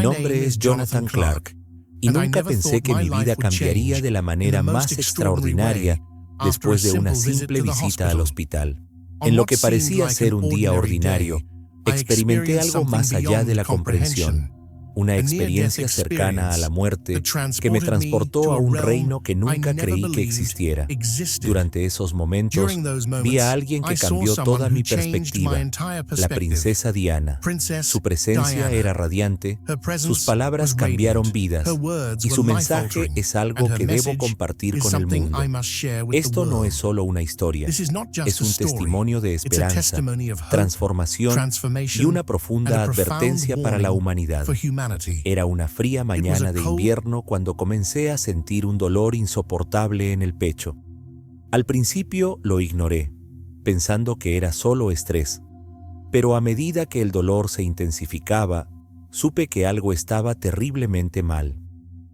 nombre es Jonathan Clark, y nunca pensé que mi vida cambiaría de la manera más extraordinaria después de una simple visita al hospital. En lo que parecía ser un día ordinario, experimenté algo más allá de la comprensión, una experiencia cercana a la muerte que me transportó a un reino que nunca creí que existiera. Durante esos momentos, vi a alguien que cambió toda mi perspectiva, la princesa Diana. Su presencia era radiante, sus palabras cambiaron vidas, y su mensaje es algo que debo compartir con el mundo. Esto no es solo una historia, es un testimonio de esperanza, transformación y una profunda advertencia para la humanidad. Era una fría mañana de invierno cuando comencé a sentir un dolor insoportable en el pecho. Al principio lo ignoré, pensando que era solo estrés, pero a medida que el dolor se intensificaba, supe que algo estaba terriblemente mal.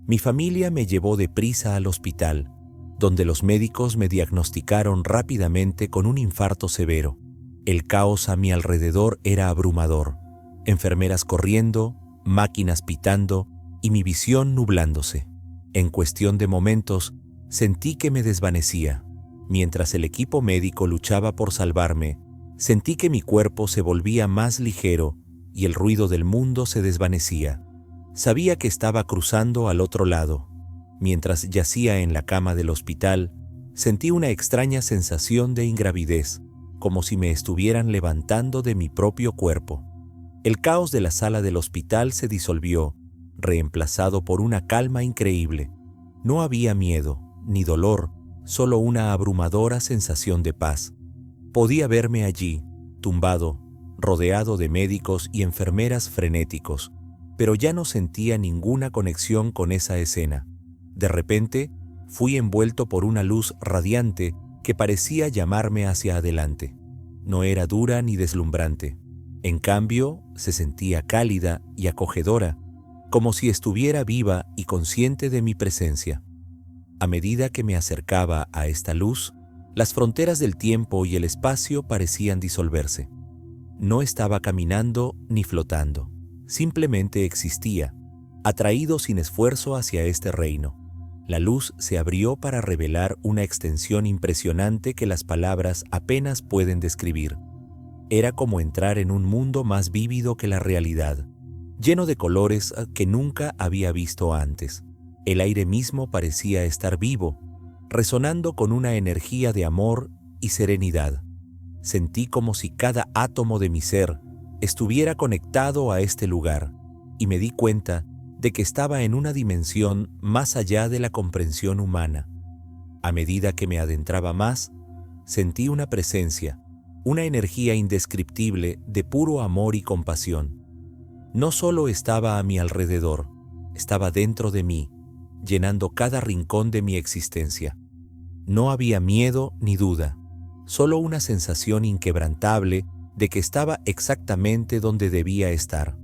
Mi familia me llevó deprisa al hospital, donde los médicos me diagnosticaron rápidamente con un infarto severo. El caos a mi alrededor era abrumador. Enfermeras corriendo, máquinas pitando y mi visión nublándose. En cuestión de momentos, sentí que me desvanecía. Mientras el equipo médico luchaba por salvarme, sentí que mi cuerpo se volvía más ligero y el ruido del mundo se desvanecía. Sabía que estaba cruzando al otro lado. Mientras yacía en la cama del hospital, sentí una extraña sensación de ingravidez, como si me estuvieran levantando de mi propio cuerpo. El caos de la sala del hospital se disolvió, reemplazado por una calma increíble. No había miedo, ni dolor, solo una abrumadora sensación de paz. Podía verme allí, tumbado, rodeado de médicos y enfermeras frenéticos, pero ya no sentía ninguna conexión con esa escena. De repente, fui envuelto por una luz radiante que parecía llamarme hacia adelante. No era dura ni deslumbrante. En cambio, se sentía cálida y acogedora, como si estuviera viva y consciente de mi presencia. A medida que me acercaba a esta luz, las fronteras del tiempo y el espacio parecían disolverse. No estaba caminando ni flotando, simplemente existía, atraído sin esfuerzo hacia este reino. La luz se abrió para revelar una extensión impresionante que las palabras apenas pueden describir. Era como entrar en un mundo más vívido que la realidad, lleno de colores que nunca había visto antes. El aire mismo parecía estar vivo, resonando con una energía de amor y serenidad. Sentí como si cada átomo de mi ser estuviera conectado a este lugar, y me di cuenta de que estaba en una dimensión más allá de la comprensión humana. A medida que me adentraba más, sentí una presencia, una energía indescriptible de puro amor y compasión. No solo estaba a mi alrededor, estaba dentro de mí, llenando cada rincón de mi existencia. No había miedo ni duda, solo una sensación inquebrantable de que estaba exactamente donde debía estar.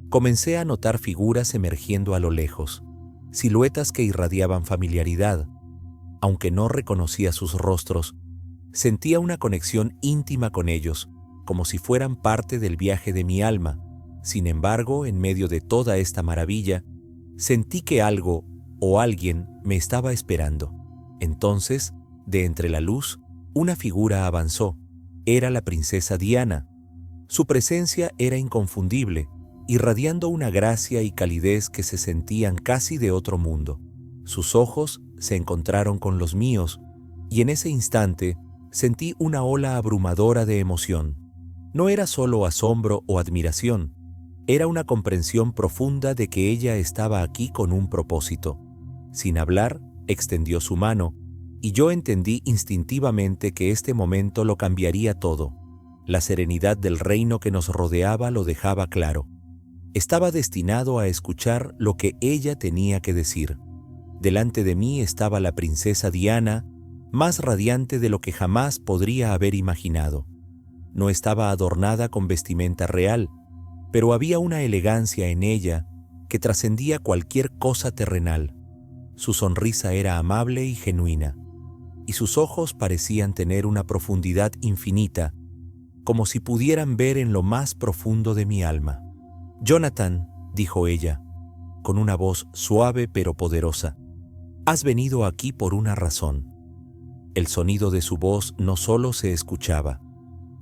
Comencé a notar figuras emergiendo a lo lejos, siluetas que irradiaban familiaridad. Aunque no reconocía sus rostros, sentía una conexión íntima con ellos, como si fueran parte del viaje de mi alma. Sin embargo, en medio de toda esta maravilla, sentí que algo o alguien me estaba esperando. Entonces, de entre la luz, una figura avanzó. Era la princesa Diana. Su presencia era inconfundible, irradiando una gracia y calidez que se sentían casi de otro mundo. Sus ojos se encontraron con los míos, y en ese instante sentí una ola abrumadora de emoción. No era solo asombro o admiración, era una comprensión profunda de que ella estaba aquí con un propósito. Sin hablar, extendió su mano, y yo entendí instintivamente que este momento lo cambiaría todo. La serenidad del reino que nos rodeaba lo dejaba claro. Estaba destinado a escuchar lo que ella tenía que decir. Delante de mí estaba la princesa Diana, más radiante de lo que jamás podría haber imaginado. No estaba adornada con vestimenta real, pero había una elegancia en ella que trascendía cualquier cosa terrenal. Su sonrisa era amable y genuina, y sus ojos parecían tener una profundidad infinita, como si pudieran ver en lo más profundo de mi alma. «Jonathan», dijo ella, con una voz suave pero poderosa. Has venido aquí por una razón. El sonido de su voz no solo se escuchaba,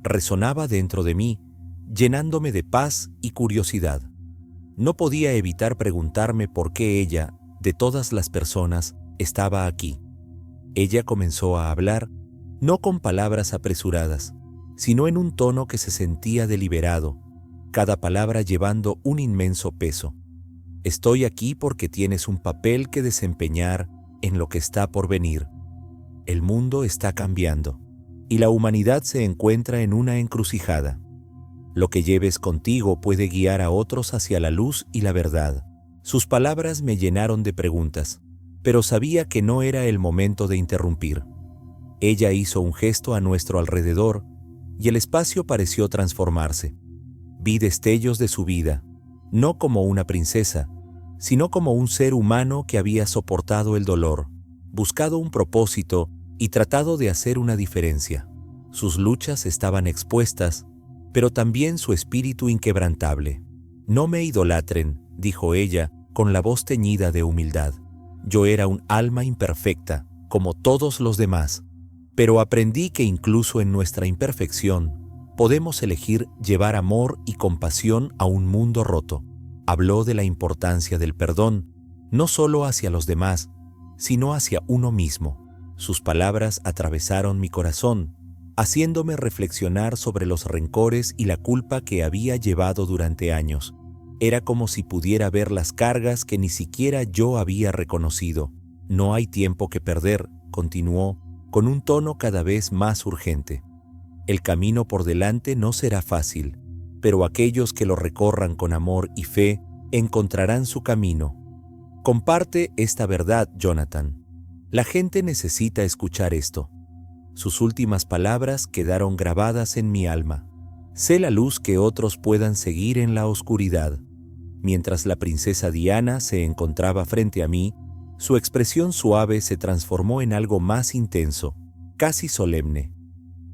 resonaba dentro de mí, llenándome de paz y curiosidad. No podía evitar preguntarme por qué ella, de todas las personas, estaba aquí. Ella comenzó a hablar, no con palabras apresuradas, sino en un tono que se sentía deliberado, cada palabra llevando un inmenso peso. Estoy aquí porque tienes un papel que desempeñar en lo que está por venir. El mundo está cambiando, y la humanidad se encuentra en una encrucijada. Lo que lleves contigo puede guiar a otros hacia la luz y la verdad. Sus palabras me llenaron de preguntas, pero sabía que no era el momento de interrumpir. Ella hizo un gesto a nuestro alrededor, y el espacio pareció transformarse. Vi destellos de su vida, no como una princesa, sino como un ser humano que había soportado el dolor, buscado un propósito y tratado de hacer una diferencia. Sus luchas estaban expuestas, pero también su espíritu inquebrantable. No me idolatren, dijo ella, con la voz teñida de humildad. Yo era un alma imperfecta, como todos los demás, pero aprendí que incluso en nuestra imperfección podemos elegir llevar amor y compasión a un mundo roto. Habló de la importancia del perdón, no solo hacia los demás, sino hacia uno mismo. Sus palabras atravesaron mi corazón, haciéndome reflexionar sobre los rencores y la culpa que había llevado durante años. Era como si pudiera ver las cargas que ni siquiera yo había reconocido. No hay tiempo que perder, continuó, con un tono cada vez más urgente. El camino por delante no será fácil, pero aquellos que lo recorran con amor y fe encontrarán su camino. Comparte esta verdad, Jonathan. La gente necesita escuchar esto. Sus últimas palabras quedaron grabadas en mi alma. Sé la luz que otros puedan seguir en la oscuridad. Mientras la princesa Diana se encontraba frente a mí, su expresión suave se transformó en algo más intenso, casi solemne.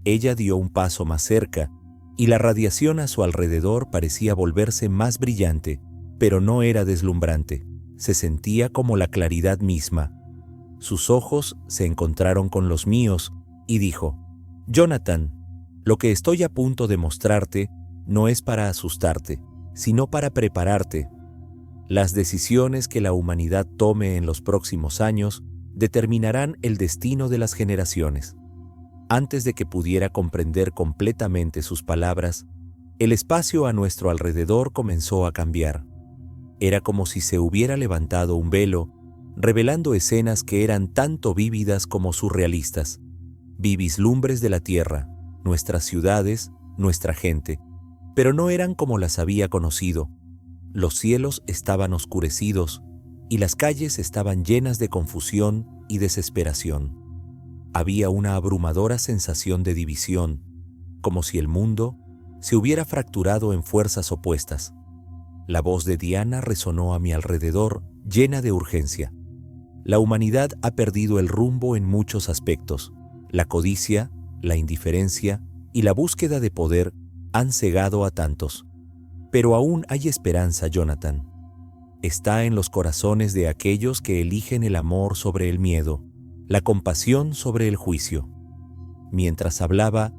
Ella dio un paso más cerca, y la radiación a su alrededor parecía volverse más brillante, pero no era deslumbrante. Se sentía como la claridad misma. Sus ojos se encontraron con los míos y dijo: Jonathan, lo que estoy a punto de mostrarte no es para asustarte, sino para prepararte. Las decisiones que la humanidad tome en los próximos años determinarán el destino de las generaciones. Antes de que pudiera comprender completamente sus palabras, el espacio a nuestro alrededor comenzó a cambiar. Era como si se hubiera levantado un velo, revelando escenas que eran tanto vívidas como surrealistas. Vi vislumbres de la tierra, nuestras ciudades, nuestra gente, pero no eran como las había conocido. Los cielos estaban oscurecidos y las calles estaban llenas de confusión y desesperación. Había una abrumadora sensación de división, como si el mundo se hubiera fracturado en fuerzas opuestas. La voz de Diana resonó a mi alrededor, llena de urgencia. La humanidad ha perdido el rumbo en muchos aspectos. La codicia, la indiferencia y la búsqueda de poder han cegado a tantos. Pero aún hay esperanza, Jonathan. Está en los corazones de aquellos que eligen el amor sobre el miedo, la compasión sobre el juicio. Mientras hablaba,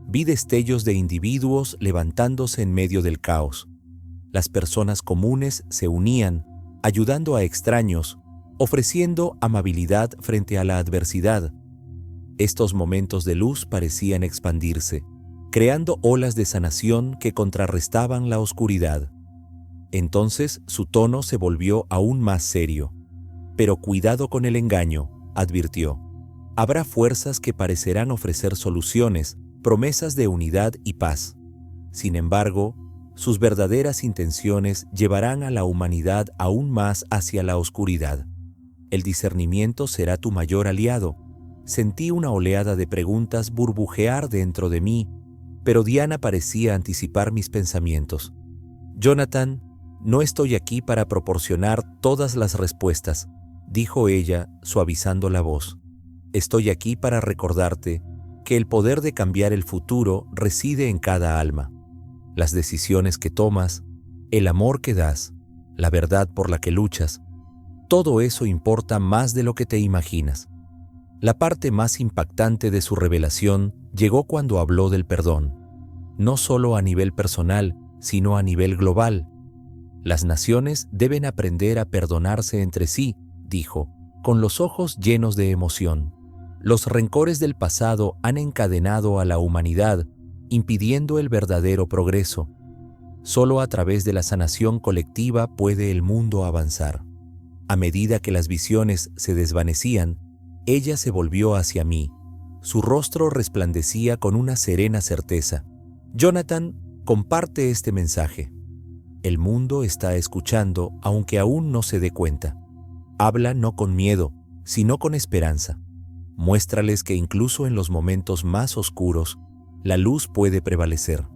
vi destellos de individuos levantándose en medio del caos. Las personas comunes se unían, ayudando a extraños, ofreciendo amabilidad frente a la adversidad. Estos momentos de luz parecían expandirse, creando olas de sanación que contrarrestaban la oscuridad. Entonces su tono se volvió aún más serio. Pero cuidado con el engaño, advirtió. Habrá fuerzas que parecerán ofrecer soluciones, promesas de unidad y paz. Sin embargo, sus verdaderas intenciones llevarán a la humanidad aún más hacia la oscuridad. El discernimiento será tu mayor aliado. Sentí una oleada de preguntas burbujear dentro de mí, pero Diana parecía anticipar mis pensamientos. Jonathan, no estoy aquí para proporcionar todas las respuestas, dijo ella, suavizando la voz. Estoy aquí para recordarte que el poder de cambiar el futuro reside en cada alma. Las decisiones que tomas, el amor que das, la verdad por la que luchas. Todo eso importa más de lo que te imaginas. La parte más impactante de su revelación llegó cuando habló del perdón, no solo a nivel personal, sino a nivel global. Las naciones deben aprender a perdonarse entre sí, dijo, con los ojos llenos de emoción. Los rencores del pasado han encadenado a la humanidad, impidiendo el verdadero progreso. Solo a través de la sanación colectiva puede el mundo avanzar. A medida que las visiones se desvanecían, ella se volvió hacia mí. Su rostro resplandecía con una serena certeza. Jonathan, comparte este mensaje. El mundo está escuchando, aunque aún no se dé cuenta. Habla no con miedo, sino con esperanza. Muéstrales que incluso en los momentos más oscuros, la luz puede prevalecer.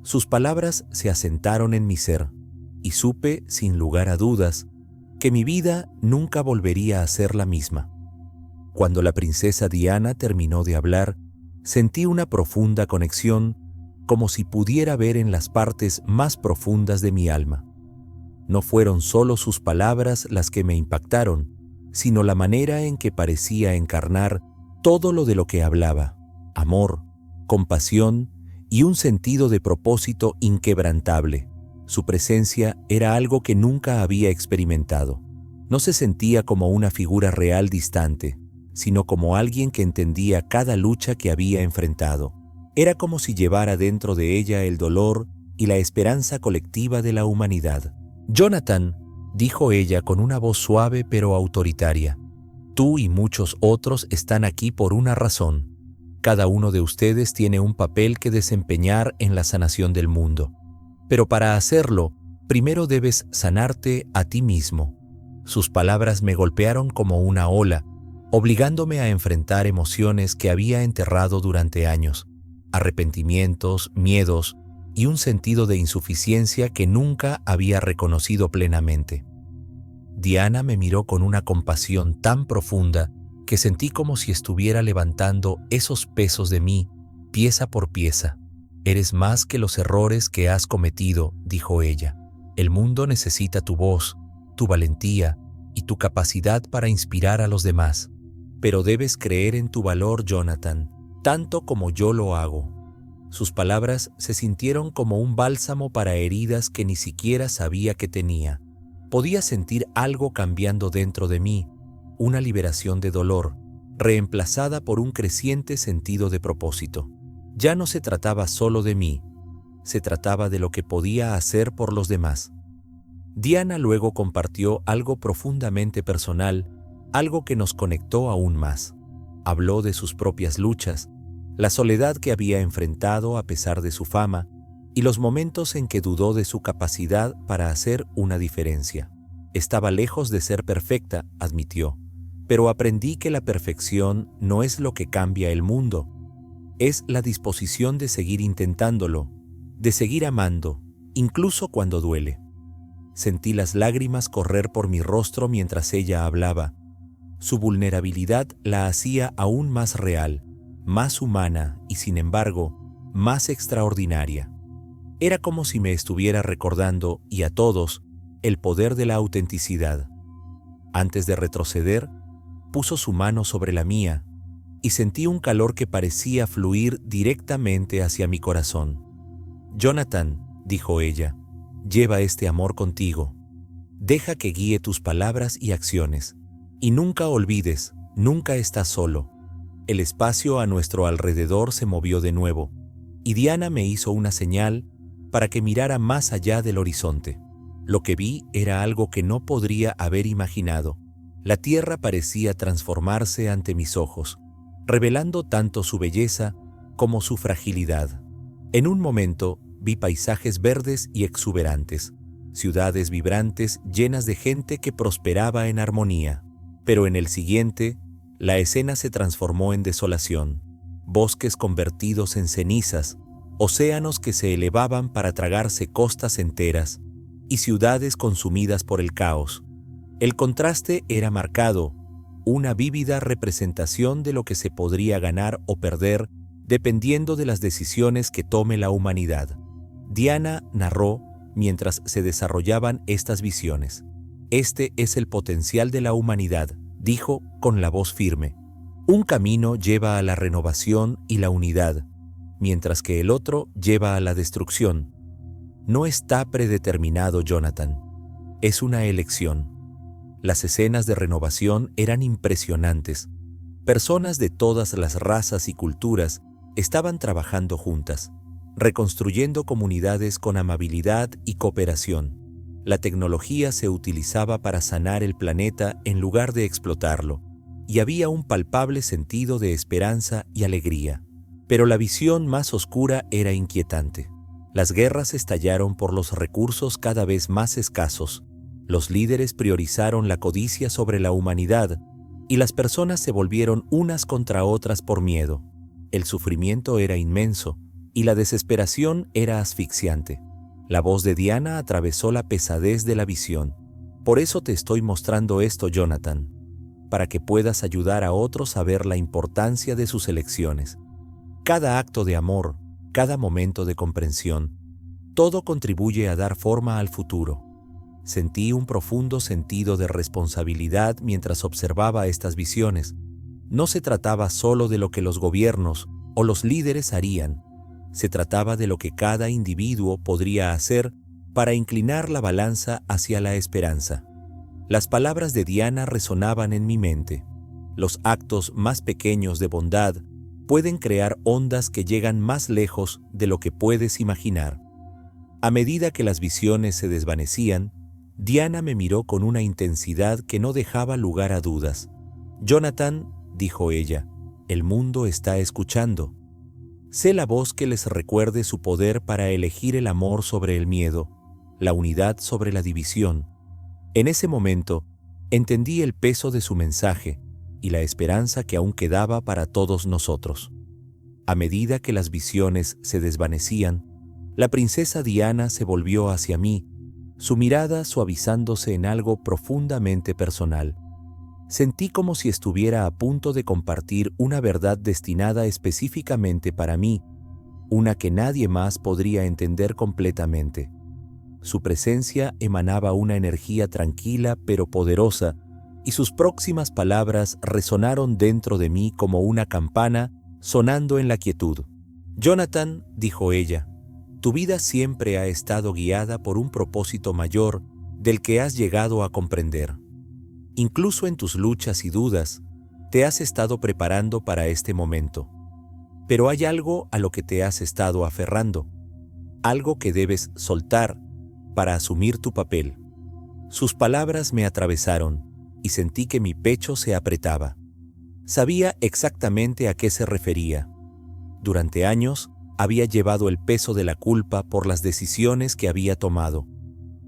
Sus palabras se asentaron en mi ser, y supe, sin lugar a dudas, que mi vida nunca volvería a ser la misma. Cuando la princesa Diana terminó de hablar, sentí una profunda conexión, como si pudiera ver en las partes más profundas de mi alma. No fueron solo sus palabras las que me impactaron, sino la manera en que parecía encarnar todo lo de lo que hablaba: amor, compasión y un sentido de propósito inquebrantable. Su presencia era algo que nunca había experimentado. No se sentía como una figura real distante, sino como alguien que entendía cada lucha que había enfrentado. Era como si llevara dentro de ella el dolor y la esperanza colectiva de la humanidad. «Jonathan», dijo ella con una voz suave pero autoritaria, «tú y muchos otros están aquí por una razón. Cada uno de ustedes tiene un papel que desempeñar en la sanación del mundo. Pero para hacerlo, primero debes sanarte a ti mismo». Sus palabras me golpearon como una ola, obligándome a enfrentar emociones que había enterrado durante años, arrepentimientos, miedos y un sentido de insuficiencia que nunca había reconocido plenamente. Diana me miró con una compasión tan profunda que sentí como si estuviera levantando esos pesos de mí, pieza por pieza. «Eres más que los errores que has cometido», dijo ella. «El mundo necesita tu voz, tu valentía y tu capacidad para inspirar a los demás. Pero debes creer en tu valor, Jonathan, tanto como yo lo hago». Sus palabras se sintieron como un bálsamo para heridas que ni siquiera sabía que tenía. Podía sentir algo cambiando dentro de mí, una liberación de dolor, reemplazada por un creciente sentido de propósito. Ya no se trataba solo de mí, se trataba de lo que podía hacer por los demás. Diana luego compartió algo profundamente personal, algo que nos conectó aún más. Habló de sus propias luchas, la soledad que había enfrentado a pesar de su fama y los momentos en que dudó de su capacidad para hacer una diferencia. Estaba lejos de ser perfecta, admitió, pero aprendí que la perfección no es lo que cambia el mundo. Es la disposición de seguir intentándolo, de seguir amando, incluso cuando duele. Sentí las lágrimas correr por mi rostro mientras ella hablaba. Su vulnerabilidad la hacía aún más real, más humana y, sin embargo, más extraordinaria. Era como si me estuviera recordando, y a todos, el poder de la autenticidad. Antes de retroceder, puso su mano sobre la mía y sentí un calor que parecía fluir directamente hacia mi corazón. «Jonathan», dijo ella, «lleva este amor contigo. Deja que guíe tus palabras y acciones. Y nunca olvides, nunca estás solo». El espacio a nuestro alrededor se movió de nuevo, y Diana me hizo una señal para que mirara más allá del horizonte. Lo que vi era algo que no podría haber imaginado. La tierra parecía transformarse ante mis ojos, revelando tanto su belleza como su fragilidad. En un momento vi paisajes verdes y exuberantes, ciudades vibrantes llenas de gente que prosperaba en armonía. Pero en el siguiente, la escena se transformó en desolación, bosques convertidos en cenizas, océanos que se elevaban para tragarse costas enteras y ciudades consumidas por el caos. El contraste era marcado, una vívida representación de lo que se podría ganar o perder dependiendo de las decisiones que tome la humanidad. Diana narró mientras se desarrollaban estas visiones. Este es el potencial de la humanidad, dijo con la voz firme. Un camino lleva a la renovación y la unidad, mientras que el otro lleva a la destrucción. No está predeterminado, Jonathan. Es una elección. Las escenas de renovación eran impresionantes. Personas de todas las razas y culturas estaban trabajando juntas, reconstruyendo comunidades con amabilidad y cooperación. La tecnología se utilizaba para sanar el planeta en lugar de explotarlo, y había un palpable sentido de esperanza y alegría. Pero la visión más oscura era inquietante. Las guerras estallaron por los recursos cada vez más escasos. Los líderes priorizaron la codicia sobre la humanidad, y las personas se volvieron unas contra otras por miedo. El sufrimiento era inmenso, y la desesperación era asfixiante. La voz de Diana atravesó la pesadez de la visión. Por eso te estoy mostrando esto, Jonathan, para que puedas ayudar a otros a ver la importancia de sus elecciones. Cada acto de amor, cada momento de comprensión, todo contribuye a dar forma al futuro. Sentí un profundo sentido de responsabilidad mientras observaba estas visiones. No se trataba solo de lo que los gobiernos o los líderes harían. Se trataba de lo que cada individuo podría hacer para inclinar la balanza hacia la esperanza. Las palabras de Diana resonaban en mi mente. Los actos más pequeños de bondad pueden crear ondas que llegan más lejos de lo que puedes imaginar. A medida que las visiones se desvanecían, Diana me miró con una intensidad que no dejaba lugar a dudas. «Jonathan», dijo ella, «el mundo está escuchando. Sé la voz que les recuerde su poder para elegir el amor sobre el miedo, la unidad sobre la división». En ese momento, entendí el peso de su mensaje y la esperanza que aún quedaba para todos nosotros. A medida que las visiones se desvanecían, la princesa Diana se volvió hacia mí, su mirada suavizándose en algo profundamente personal. Sentí como si estuviera a punto de compartir una verdad destinada específicamente para mí, una que nadie más podría entender completamente. Su presencia emanaba una energía tranquila pero poderosa, y sus próximas palabras resonaron dentro de mí como una campana sonando en la quietud. «Jonathan», dijo ella, «tu vida siempre ha estado guiada por un propósito mayor del que has llegado a comprender. Incluso en tus luchas y dudas, te has estado preparando para este momento. Pero hay algo a lo que te has estado aferrando, algo que debes soltar para asumir tu papel». Sus palabras me atravesaron y sentí que mi pecho se apretaba. Sabía exactamente a qué se refería. Durante años, había llevado el peso de la culpa por las decisiones que había tomado,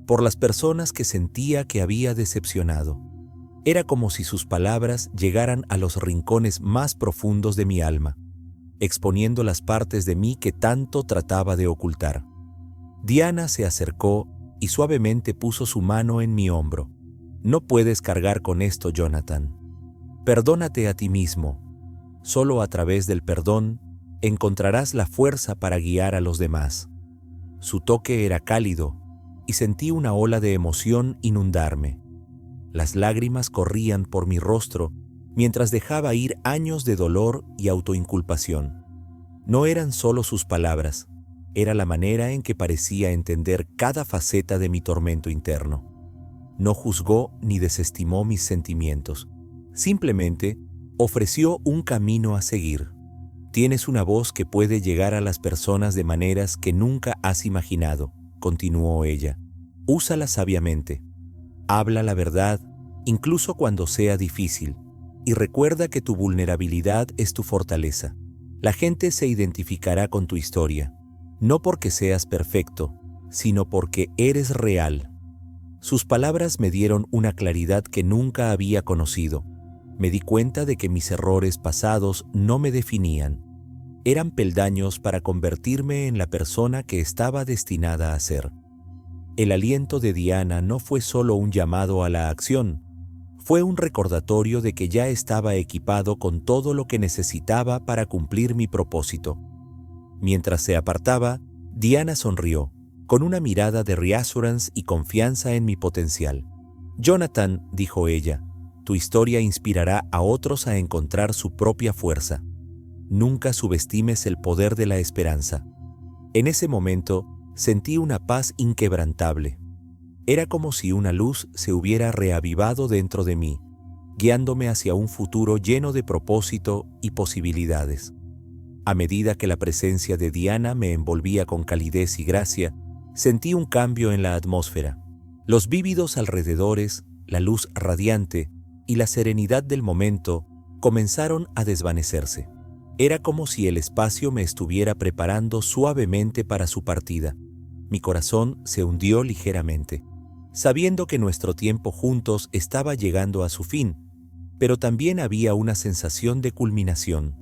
por las personas que sentía que había decepcionado. Era como si sus palabras llegaran a los rincones más profundos de mi alma, exponiendo las partes de mí que tanto trataba de ocultar. Diana se acercó y suavemente puso su mano en mi hombro. «No puedes cargar con esto, Jonathan. Perdónate a ti mismo. Solo a través del perdón encontrarás la fuerza para guiar a los demás». Su toque era cálido y sentí una ola de emoción inundarme. Las lágrimas corrían por mi rostro mientras dejaba ir años de dolor y autoinculpación. No eran solo sus palabras, era la manera en que parecía entender cada faceta de mi tormento interno. No juzgó ni desestimó mis sentimientos, simplemente ofreció un camino a seguir. «Tienes una voz que puede llegar a las personas de maneras que nunca has imaginado», continuó ella. «Úsala sabiamente. Habla la verdad, incluso cuando sea difícil, y recuerda que tu vulnerabilidad es tu fortaleza. La gente se identificará con tu historia, no porque seas perfecto, sino porque eres real». Sus palabras me dieron una claridad que nunca había conocido. Me di cuenta de que mis errores pasados no me definían. Eran peldaños para convertirme en la persona que estaba destinada a ser. El aliento de Diana no fue solo un llamado a la acción, fue un recordatorio de que ya estaba equipado con todo lo que necesitaba para cumplir mi propósito. Mientras se apartaba, Diana sonrió, con una mirada de reassurance y confianza en mi potencial. «Jonathan», dijo ella, «tu historia inspirará a otros a encontrar su propia fuerza. Nunca subestimes el poder de la esperanza». En ese momento, sentí una paz inquebrantable. Era como si una luz se hubiera reavivado dentro de mí, guiándome hacia un futuro lleno de propósito y posibilidades. A medida que la presencia de Diana me envolvía con calidez y gracia, sentí un cambio en la atmósfera. Los vívidos alrededores, la luz radiante y la serenidad del momento comenzaron a desvanecerse. Era como si el espacio me estuviera preparando suavemente para su partida. Mi corazón se hundió ligeramente, sabiendo que nuestro tiempo juntos estaba llegando a su fin, pero también había una sensación de culminación,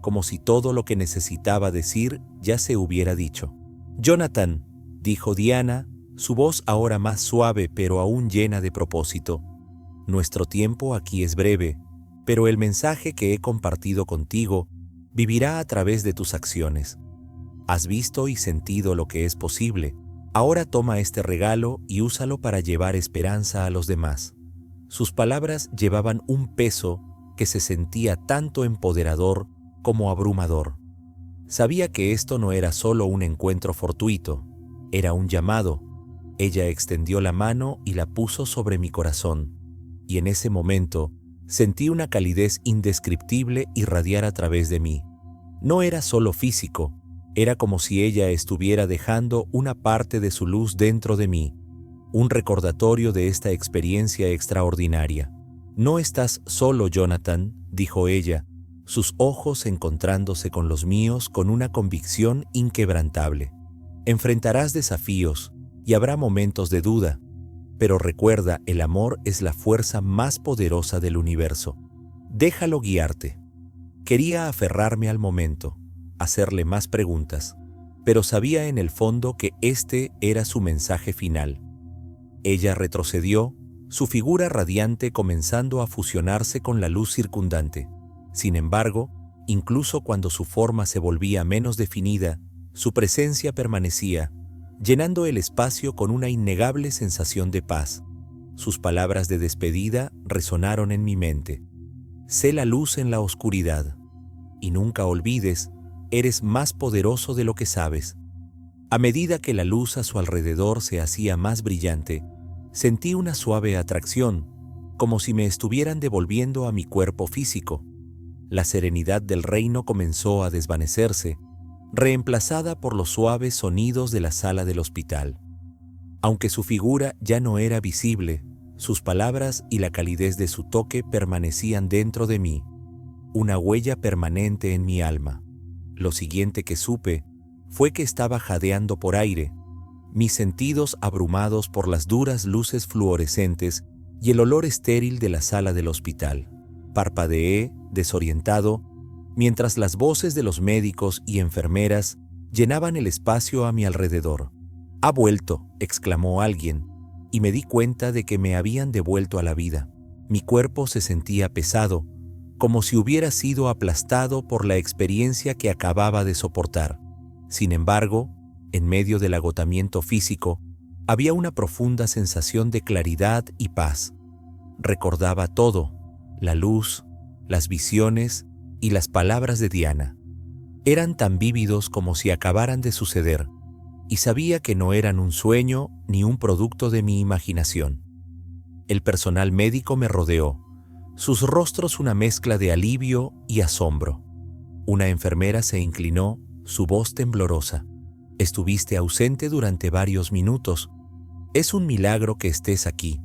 como si todo lo que necesitaba decir ya se hubiera dicho. «Jonathan», dijo Diana, su voz ahora más suave pero aún llena de propósito, «nuestro tiempo aquí es breve, pero el mensaje que he compartido contigo vivirá a través de tus acciones. Has visto y sentido lo que es posible. Ahora toma este regalo y úsalo para llevar esperanza a los demás». Sus palabras llevaban un peso que se sentía tanto empoderador como abrumador. Sabía que esto no era solo un encuentro fortuito, era un llamado. Ella extendió la mano y la puso sobre mi corazón, y en ese momento sentí una calidez indescriptible irradiar a través de mí. No era solo físico, era como si ella estuviera dejando una parte de su luz dentro de mí, un recordatorio de esta experiencia extraordinaria. «No estás solo, Jonathan», dijo ella, sus ojos encontrándose con los míos con una convicción inquebrantable. «Enfrentarás desafíos y habrá momentos de duda, pero recuerda, el amor es la fuerza más poderosa del universo. Déjalo guiarte». Quería aferrarme al momento, hacerle más preguntas, pero sabía en el fondo que este era su mensaje final. Ella retrocedió, su figura radiante comenzando a fusionarse con la luz circundante. Sin embargo, incluso cuando su forma se volvía menos definida, su presencia permanecía, llenando el espacio con una innegable sensación de paz. Sus palabras de despedida resonaron en mi mente. «Sé la luz en la oscuridad, y nunca olvides, eres más poderoso de lo que sabes». A medida que la luz a su alrededor se hacía más brillante, sentí una suave atracción, como si me estuvieran devolviendo a mi cuerpo físico. La serenidad del reino comenzó a desvanecerse, reemplazada por los suaves sonidos de la sala del hospital. Aunque su figura ya no era visible, sus palabras y la calidez de su toque permanecían dentro de mí, una huella permanente en mi alma. Lo siguiente que supe fue que estaba jadeando por aire, mis sentidos abrumados por las duras luces fluorescentes y el olor estéril de la sala del hospital. Parpadeé, desorientado, mientras las voces de los médicos y enfermeras llenaban el espacio a mi alrededor. «Ha vuelto», exclamó alguien, y me di cuenta de que me habían devuelto a la vida. Mi cuerpo se sentía pesado, como si hubiera sido aplastado por la experiencia que acababa de soportar. Sin embargo, en medio del agotamiento físico, había una profunda sensación de claridad y paz. Recordaba todo, la luz, las visiones y las palabras de Diana. Eran tan vívidos como si acabaran de suceder, y sabía que no eran un sueño ni un producto de mi imaginación. El personal médico me rodeó, sus rostros una mezcla de alivio y asombro. Una enfermera se inclinó, su voz temblorosa. «Estuviste ausente durante varios minutos. Es un milagro que estés aquí».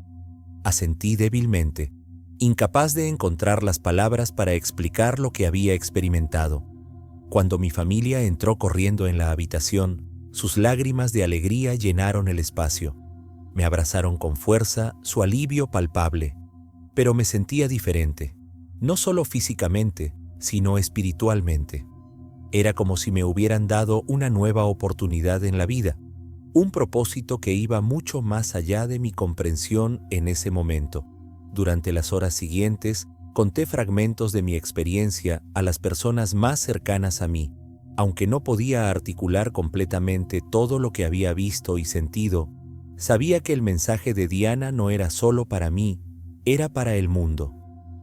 Asentí débilmente, incapaz de encontrar las palabras para explicar lo que había experimentado. Cuando mi familia entró corriendo en la habitación, sus lágrimas de alegría llenaron el espacio. Me abrazaron con fuerza, su alivio palpable. Pero me sentía diferente, no solo físicamente, sino espiritualmente. Era como si me hubieran dado una nueva oportunidad en la vida, un propósito que iba mucho más allá de mi comprensión en ese momento. Durante las horas siguientes, conté fragmentos de mi experiencia a las personas más cercanas a mí, Aunque no podía articular completamente todo lo que había visto y sentido, sabía que el mensaje de Diana no era solo para mí, era para el mundo.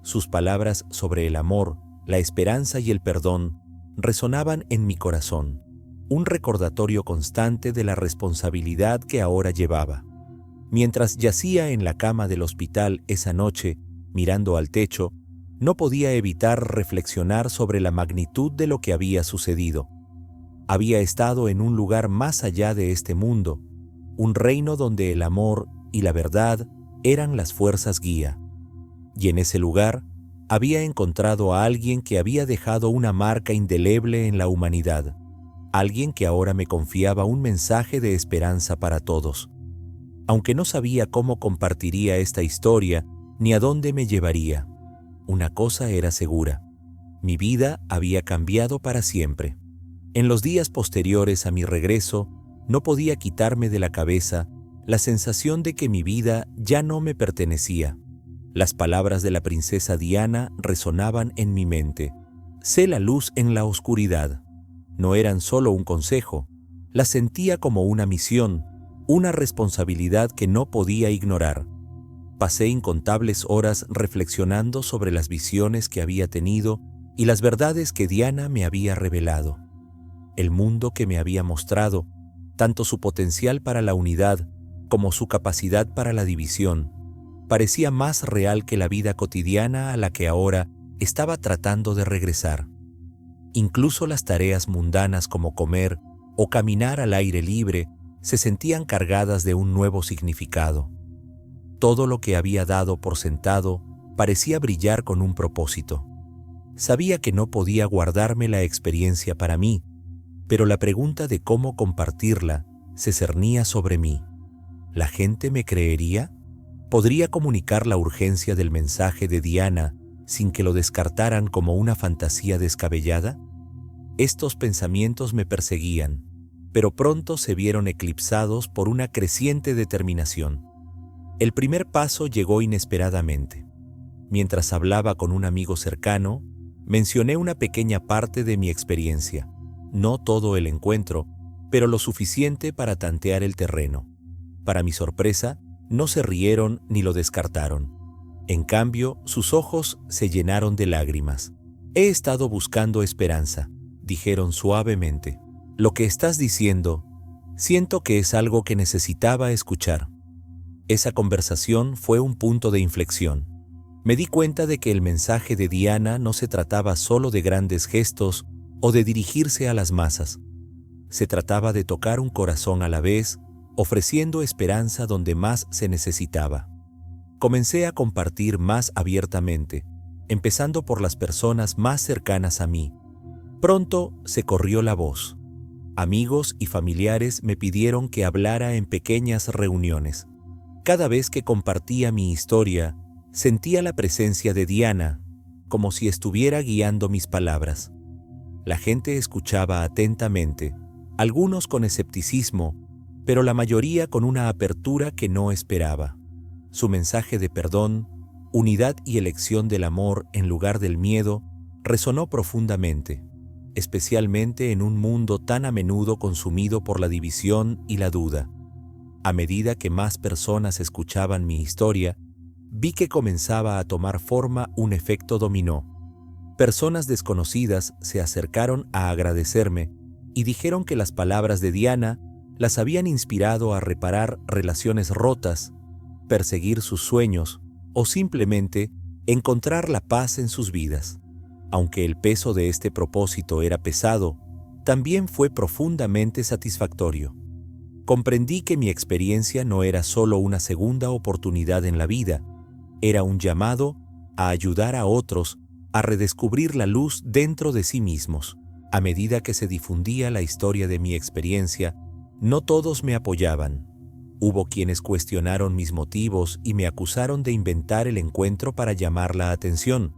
Sus palabras sobre el amor, la esperanza y el perdón resonaban en mi corazón, un recordatorio constante de la responsabilidad que ahora llevaba. Mientras yacía en la cama del hospital esa noche, mirando al techo, no podía evitar reflexionar sobre la magnitud de lo que había sucedido. Había estado en un lugar más allá de este mundo, un reino donde el amor y la verdad eran las fuerzas guía. Y en ese lugar había encontrado a alguien que había dejado una marca indeleble en la humanidad, alguien que ahora me confiaba un mensaje de esperanza para todos. Aunque no sabía cómo compartiría esta historia ni a dónde me llevaría, una cosa era segura: mi vida había cambiado para siempre. En los días posteriores a mi regreso, no podía quitarme de la cabeza la sensación de que mi vida ya no me pertenecía. Las palabras de la princesa Diana resonaban en mi mente. Sé la luz en la oscuridad. No eran solo un consejo, las sentía como una misión, una responsabilidad que no podía ignorar. Pasé incontables horas reflexionando sobre las visiones que había tenido y las verdades que Diana me había revelado. El mundo que me había mostrado, tanto su potencial para la unidad como su capacidad para la división, parecía más real que la vida cotidiana a la que ahora estaba tratando de regresar. Incluso las tareas mundanas como comer o caminar al aire libre se sentían cargadas de un nuevo significado. Todo lo que había dado por sentado parecía brillar con un propósito. Sabía que no podía guardarme la experiencia para mí, pero la pregunta de cómo compartirla se cernía sobre mí. ¿La gente me creería? ¿Podría comunicar la urgencia del mensaje de Diana sin que lo descartaran como una fantasía descabellada? Estos pensamientos me perseguían, pero pronto se vieron eclipsados por una creciente determinación. El primer paso llegó inesperadamente. Mientras hablaba con un amigo cercano, mencioné una pequeña parte de mi experiencia, no todo el encuentro, pero lo suficiente para tantear el terreno. Para mi sorpresa, no se rieron ni lo descartaron. En cambio, sus ojos se llenaron de lágrimas. «He estado buscando esperanza», dijeron suavemente. «Lo que estás diciendo, siento que es algo que necesitaba escuchar». Esa conversación fue un punto de inflexión. Me di cuenta de que el mensaje de Diana no se trataba solo de grandes gestos o de dirigirse a las masas. Se trataba de tocar un corazón a la vez, ofreciendo esperanza donde más se necesitaba. Comencé a compartir más abiertamente, empezando por las personas más cercanas a mí. Pronto se corrió la voz. Amigos y familiares me pidieron que hablara en pequeñas reuniones. Cada vez que compartía mi historia, sentía la presencia de Diana, como si estuviera guiando mis palabras. La gente escuchaba atentamente, algunos con escepticismo, pero la mayoría con una apertura que no esperaba. Su mensaje de perdón, unidad y elección del amor en lugar del miedo resonó profundamente, especialmente en un mundo tan a menudo consumido por la división y la duda. A medida que más personas escuchaban mi historia, vi que comenzaba a tomar forma un efecto dominó. Personas desconocidas se acercaron a agradecerme y dijeron que las palabras de Diana las habían inspirado a reparar relaciones rotas, perseguir sus sueños o simplemente encontrar la paz en sus vidas. Aunque el peso de este propósito era pesado, también fue profundamente satisfactorio. Comprendí que mi experiencia no era solo una segunda oportunidad en la vida, era un llamado a ayudar a otros a redescubrir la luz dentro de sí mismos. A medida que se difundía la historia de mi experiencia, no todos me apoyaban. Hubo quienes cuestionaron mis motivos y me acusaron de inventar el encuentro para llamar la atención.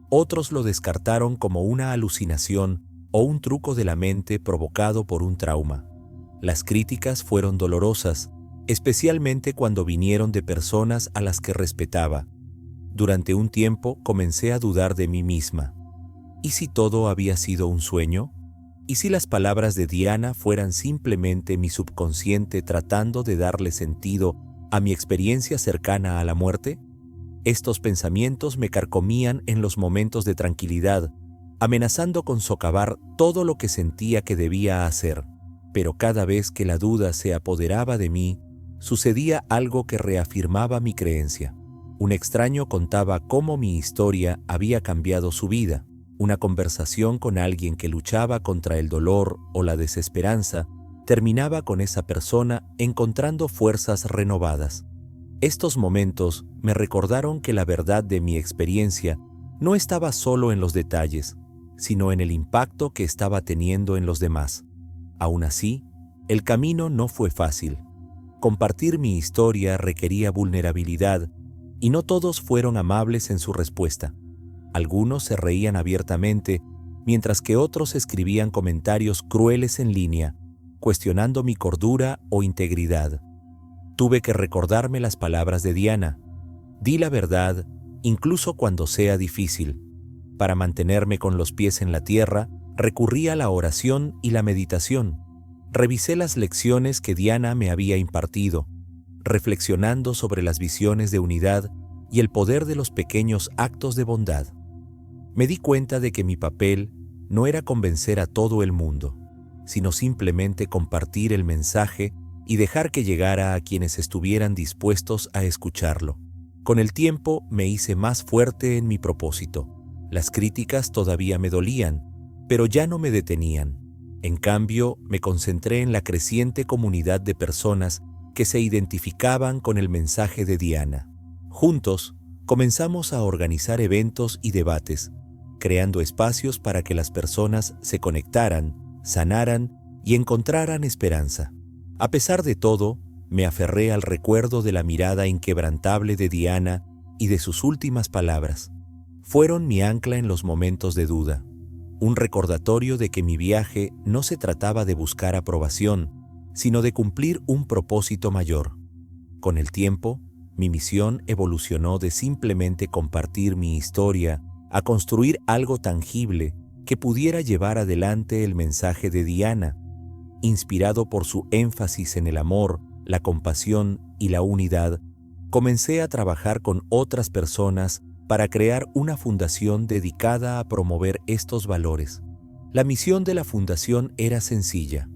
Otros lo descartaron como una alucinación o un truco de la mente provocado por un trauma. Las críticas fueron dolorosas, especialmente cuando vinieron de personas a las que respetaba. Durante un tiempo comencé a dudar de mí misma. ¿Y si todo había sido un sueño? ¿Y si las palabras de Diana fueran simplemente mi subconsciente tratando de darle sentido a mi experiencia cercana a la muerte? Estos pensamientos me carcomían en los momentos de tranquilidad, amenazando con socavar todo lo que sentía que debía hacer. Pero cada vez que la duda se apoderaba de mí, sucedía algo que reafirmaba mi creencia. Un extraño contaba cómo mi historia había cambiado su vida. Una conversación con alguien que luchaba contra el dolor o la desesperanza terminaba con esa persona encontrando fuerzas renovadas. Estos momentos me recordaron que la verdad de mi experiencia no estaba solo en los detalles, sino en el impacto que estaba teniendo en los demás. Aún así, el camino no fue fácil. Compartir mi historia requería vulnerabilidad y no todos fueron amables en su respuesta. Algunos se reían abiertamente, mientras que otros escribían comentarios crueles en línea, cuestionando mi cordura o integridad. Tuve que recordarme las palabras de Diana. Di la verdad, incluso cuando sea difícil. Para mantenerme con los pies en la tierra, recurrí a la oración y la meditación. Revisé las lecciones que Diana me había impartido, reflexionando sobre las visiones de unidad y el poder de los pequeños actos de bondad. Me di cuenta de que mi papel no era convencer a todo el mundo, sino simplemente compartir el mensaje y dejar que llegara a quienes estuvieran dispuestos a escucharlo. Con el tiempo me hice más fuerte en mi propósito. Las críticas todavía me dolían, pero ya no me detenían. En cambio, me concentré en la creciente comunidad de personas que se identificaban con el mensaje de Diana. Juntos, comenzamos a organizar eventos y debates, creando espacios para que las personas se conectaran, sanaran y encontraran esperanza. A pesar de todo, me aferré al recuerdo de la mirada inquebrantable de Diana y de sus últimas palabras. Fueron mi ancla en los momentos de duda, un recordatorio de que mi viaje no se trataba de buscar aprobación, sino de cumplir un propósito mayor. Con el tiempo, mi misión evolucionó de simplemente compartir mi historia a construir algo tangible que pudiera llevar adelante el mensaje de Diana. Inspirado por su énfasis en el amor, la compasión y la unidad, comencé a trabajar con otras personas para crear una fundación dedicada a promover estos valores. La misión de la fundación era sencilla: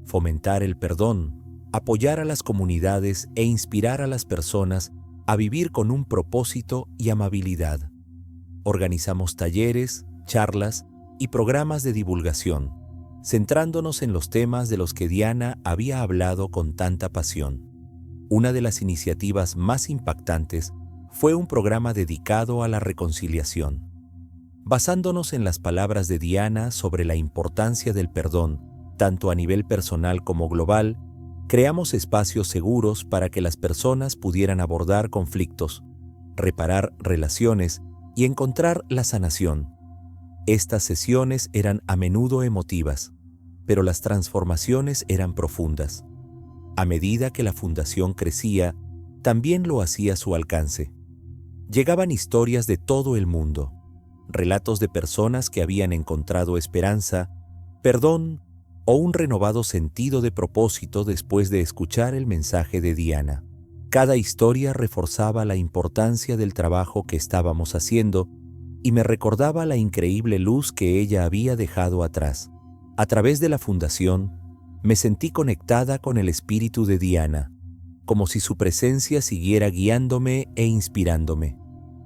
fomentar el perdón, apoyar a las comunidades e inspirar a las personas a vivir con un propósito y amabilidad. Organizamos talleres, charlas y programas de divulgación, centrándonos en los temas de los que Diana había hablado con tanta pasión. Una de las iniciativas más impactantes fue un programa dedicado a la reconciliación. Basándonos en las palabras de Diana sobre la importancia del perdón, tanto a nivel personal como global, creamos espacios seguros para que las personas pudieran abordar conflictos, reparar relaciones y encontrar la sanación. Estas sesiones eran a menudo emotivas, pero las transformaciones eran profundas. A medida que la fundación crecía, también lo hacía su alcance. Llegaban historias de todo el mundo, relatos de personas que habían encontrado esperanza, perdón o un renovado sentido de propósito después de escuchar el mensaje de Diana. Cada historia reforzaba la importancia del trabajo que estábamos haciendo y me recordaba la increíble luz que ella había dejado atrás. A través de la fundación, me sentí conectada con el espíritu de Diana, como si su presencia siguiera guiándome e inspirándome.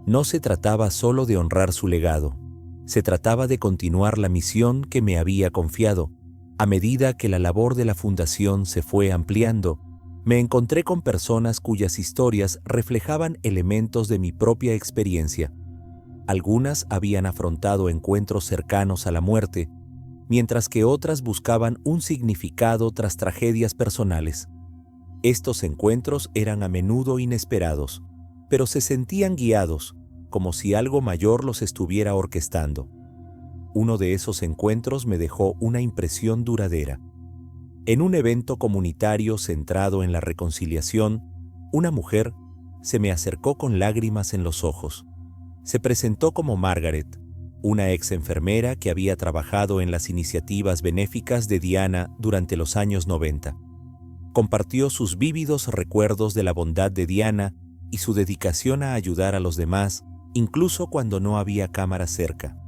No se trataba solo de honrar su legado, se trataba de continuar la misión que me había confiado. A medida que la labor de la fundación se fue ampliando, me encontré con personas cuyas historias reflejaban elementos de mi propia experiencia. Algunas habían afrontado encuentros cercanos a la muerte, mientras que otras buscaban un significado tras tragedias personales. Estos encuentros eran a menudo inesperados, pero se sentían guiados, como si algo mayor los estuviera orquestando. Uno de esos encuentros me dejó una impresión duradera. En un evento comunitario centrado en la reconciliación, una mujer se me acercó con lágrimas en los ojos. Se presentó como Margaret, una ex enfermera que había trabajado en las iniciativas benéficas de Diana durante los años 90. Compartió sus vívidos recuerdos de la bondad de Diana y su dedicación a ayudar a los demás, incluso cuando no había cámara cerca.